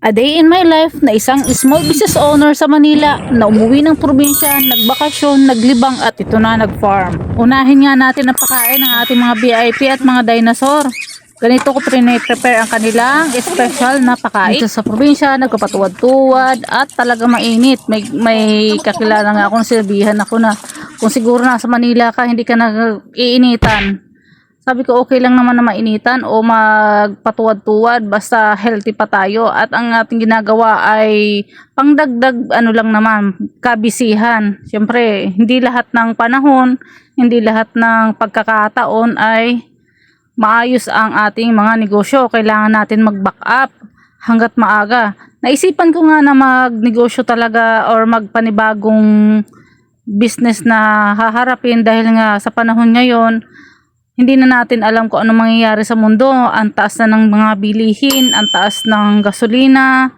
A day in my life na isang small business owner sa Manila na umuwi ng probinsya, nagbakasyon, naglibang at ito na nag-farm. Unahin nga natin ang pagkain ng ating mga VIP at mga dinosaur. Ganito ko prepare ang kanilang special na pagkain. Dito sa probinsya, nagpapatuwad-tuwad at talaga mainit. May kakilala nga akong silbihan ako na kung siguro nasa Manila ka, hindi ka nag-iinitan. Sabi ko okay lang naman na mainitan o magpatuwad-tuwad basta healthy pa tayo at ang ating ginagawa ay pangdagdag lang naman, kabisihan. Siyempre, hindi lahat ng panahon, hindi lahat ng pagkakataon ay maayos ang ating mga negosyo. Kailangan natin mag-back up hanggat maaga. Naisipan ko nga na magnegosyo talaga or magpanibagong business na haharapin dahil nga sa panahon ngayon, hindi na natin alam kung ano mangyayari sa mundo. Ang taas na ng mga bilihin, ang taas ng gasolina.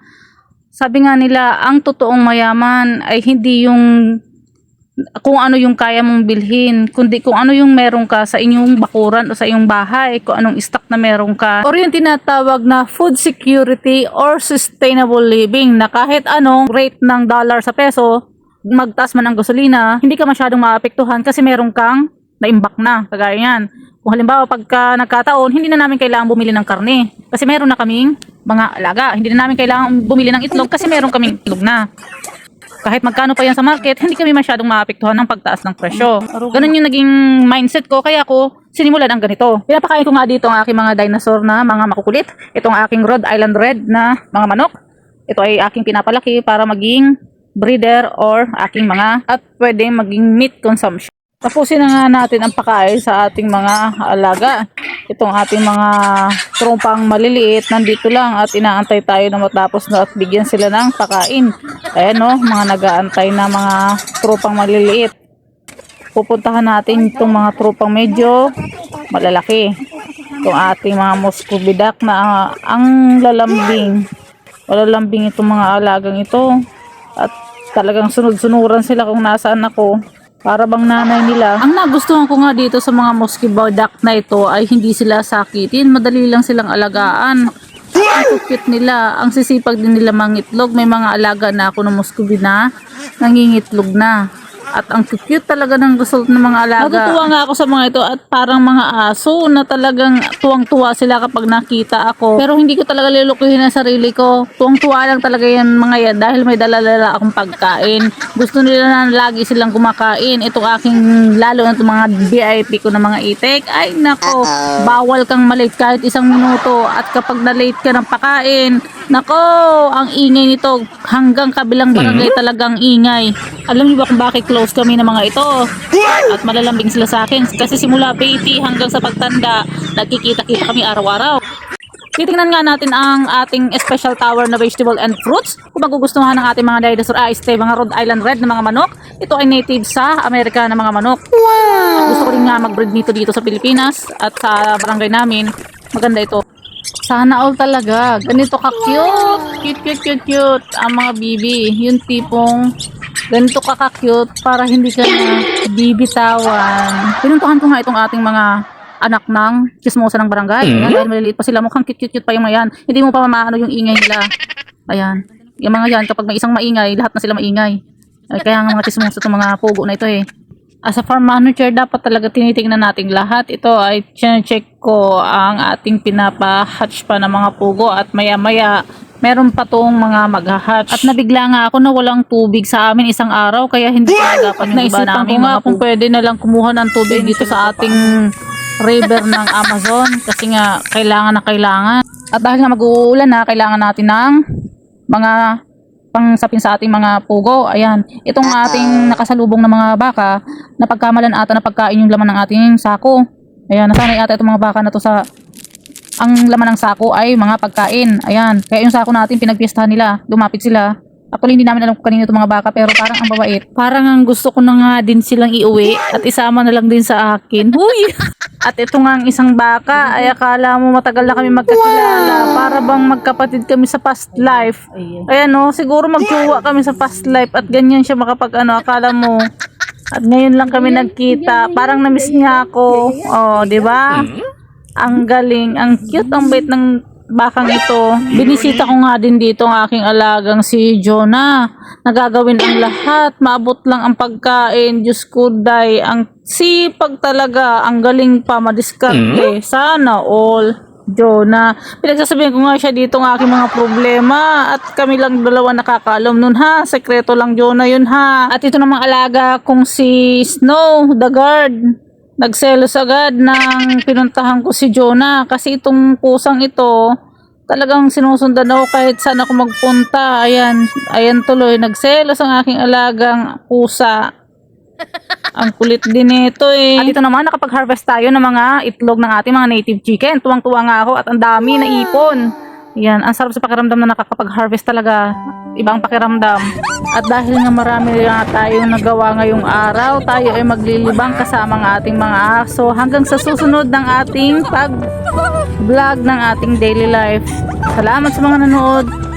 Sabi nga nila, ang totoong mayaman ay hindi yung kung ano yung kaya mong bilhin, kundi kung ano yung meron ka sa inyong bakuran o sa iyong bahay, kung anong stock na meron ka. Or yung tinatawag na food security or sustainable living na kahit anong rate ng dollar sa peso, magtaas man ang gasolina, hindi ka masyadong maapektuhan kasi meron kang naimbak na, kagaya yan. Kung halimbawa pagka nagkataon, hindi na namin kailangan bumili ng karne kasi meron na kaming mga alaga. Hindi na namin kailangan bumili ng itlog kasi meron kaming itlog na. Kahit magkano pa yan sa market, hindi kami masyadong maapektuhan ng pagtaas ng presyo. Ganun yung naging mindset ko, kaya ako sinimulan ang ganito. Pinapakain ko nga dito ang aking mga dinosaur na mga makukulit. Itong aking Rhode Island Red na mga manok. Ito ay aking pinapalaki para maging breeder or aking mga at pwedeng maging meat consumption. Tapusin na nga natin ang pagkain sa ating mga alaga. Itong ating mga tropang maliliit nandito lang at inaantay tayo na matapos na at bigyan sila ng pagkain. Ayan o, mga nag-aantay na mga tropang maliliit. Pupuntahan natin itong mga tropang medyo malalaki. Itong ating mga Muscovy duck na ang lalambing. Malalambing itong mga alagang ito. At talagang sunod-sunuran sila kung nasaan ako. Para bang nanay nila. Ang nagustuhan ko nga dito sa mga Muscovy duck na ito ay hindi sila sakitin. Madali lang silang alagaan. Ang cute nila. Ang sisipag din nila mangitlog. May mga alaga na ako ng Muscovy na nangingitlog na. At ang cute talaga ng result ng mga alaga. Natutuwa nga ako sa mga ito at parang mga aso na talagang tuwang-tuwa sila kapag nakita ako. Pero hindi ko talaga lulukuhin ang sarili ko. Tuwang-tuwa lang talaga yan mga yan dahil may dala-dala akong pagkain. Gusto nila na lagi silang kumakain. Itong aking lalo na itong mga VIP ko na mga itik. Ay nako, bawal kang malate kahit isang minuto. At kapag na-late ka ng pakain, nako, ang ingay nito hanggang kabilang barangay talagang ingay. Alam niyo ba kung bakit close kami ng mga ito? At malalambing sila sa akin kasi simula baby hanggang sa pagtanda, nagkikita-kita kami araw-araw. Titingnan nga natin ang ating special tower na vegetable and fruits. Kung magugustuhan ng ating mga dinosaur mga Rhode Island Red na mga manok. Ito ay native sa Amerika na mga manok. Wow! Gusto ko rin nga mag-breed nito dito sa Pilipinas at sa barangay namin. Maganda ito. Sana all talaga. Ganito ka-cute. Cute. Ang mga bibi. Yung tipong ganito ka-cute para hindi ka na bibitawan. Pinuntuhan ko nga itong ating mga anak ng chismosa ng barangay. Ayan, dahil maliliit pa sila. Mukhang cute pa yung mga yan. Hindi mo pa maano yung ingay nila. Ayan. Yung mga yan, kapag may isang maingay, lahat na sila maingay. Ay, kaya nga mga chismosa itong mga pugo na ito eh. As a farm manager, dapat talaga tinitingnan natin lahat. Ito ay check ko ang ating pinapa-hatch pa ng mga pugo at maya-maya meron pa tong mga mag-hatch. At nabigla nga ako na walang tubig sa amin isang araw kaya hindi pinagapan yung iba namin. Ko nga kung pwede na lang kumuha ng tubig dito sa ating river ng Amazon kasi nga kailangan na kailangan. At dahil nga mag-uulan na, kailangan natin ng mga pangsapin sa ating mga pugo. Ayan. Itong ating nakasalubong na mga baka, napagkamalan ata na pagkain yung laman ng ating sako. Ayan, nasanay ata itong mga baka na to sa ang laman ng sako ay mga pagkain. Ayan. Kaya yung sako natin pinagpiestahan nila. Lumapit sila. Actually hindi namin alam kung kanino itong mga baka pero parang ang babait. Parang ang gusto ko na nga din silang iuwi at isama na lang din sa akin. Huy! At ito nga ang isang baka ay akala mo matagal na kami magkakilala. Para bang magkapatid kami sa past life. Ayan o, siguro magtuwa kami sa past life at ganyan siya makapag akala mo. At ngayon lang kami nagkita. Parang na-miss niya ako. Oh, di ba? Ang galing, ang cute, ang bait ng bakang ito. Binisita ko nga din dito ang aking alagang si Jonah. Nagagawin ang lahat, maabot lang ang pagkain. Diyos ko, day, ang sipag talaga, ang galing pa, madiskarte. Sana all. Jonah, pinagsasabihin ko nga siya dito ng aking mga problema at kami lang dalawa nakakaalam nun ha, sekreto lang Jonah yun ha. At ito namang alaga kong si Snow, the guard, nagselos agad nang pinuntahan ko si Jonah kasi itong pusang ito talagang sinusundan ako kahit saan ako magpunta. Ayan tuloy, nagselos ang aking alagang pusa. Ang kulit din nito eh. At ito naman, nakapag-harvest tayo ng mga itlog ng ating mga native chicken. Tuwang-tuwa nga ako at ang dami na ipon. Yan, ang sarap sa pakiramdam na nakakapag-harvest talaga. Ibang pakiramdam. At dahil nga marami nga tayong nagawa ngayong araw, tayo ay maglilibang kasama ng ating mga aso hanggang sa susunod ng ating pag-vlog ng ating daily life. Salamat sa mga nanood.